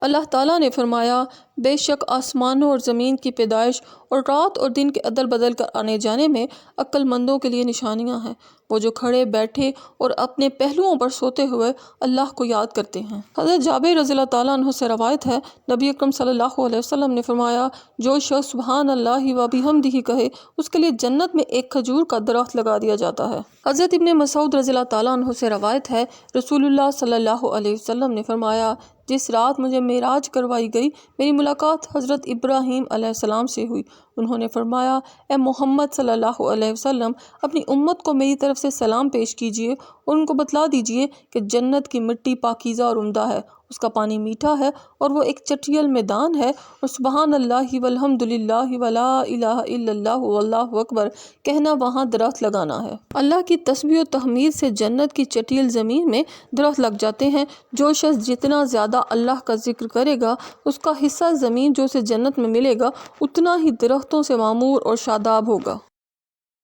اللہ تعالیٰ نے فرمایا، بے شک آسمانوں اور زمین کی پیدائش اور رات اور دن کے عدل بدل کر آنے جانے میں عقل مندوں کے لیے نشانیاں ہیں، وہ جو کھڑے بیٹھے اور اپنے پہلوؤں پر سوتے ہوئے اللہ کو یاد کرتے ہیں۔ حضرت جابر رضی اللہ تعالیٰ عنہ سے روایت ہے، نبی اکرم صلی اللہ علیہ وسلم نے فرمایا، جو شخص سبحان اللہ و بحمدہ کہے اس کے لیے جنت میں ایک کھجور کا درخت لگا دیا جاتا ہے۔ حضرت ابن مسعود رضی اللہ تعالیٰ عنہ سے روایت ہے، رسول اللہ صلی اللہ علیہ وسلم نے فرمایا، جس رات مجھے معراج کروائی گئی میری ملاقات حضرت ابراہیم علیہ السلام سے ہوئی۔ انہوں نے فرمایا، اے محمد صلی اللہ علیہ وسلم، اپنی امت کو میری طرف سے سلام پیش کیجیے اور ان کو بتلا دیجیے کہ جنت کی مٹی پاکیزہ اور عمدہ ہے، اس کا پانی میٹھا ہے اور وہ ایک چٹیل میدان ہے، اور سبحان اللہ والحمد للہ ولا الہ الا اللہ واللہ اکبر کہنا وہاں درخت لگانا ہے۔ اللہ کی تسبیح و تحمید سے جنت کی چٹیل زمین میں درخت لگ جاتے ہیں۔ جو شخص جتنا زیادہ اللہ کا ذکر کرے گا اس کا حصہ زمین جو اسے جنت میں ملے گا اتنا ہی درختوں سے معمور اور شاداب ہوگا۔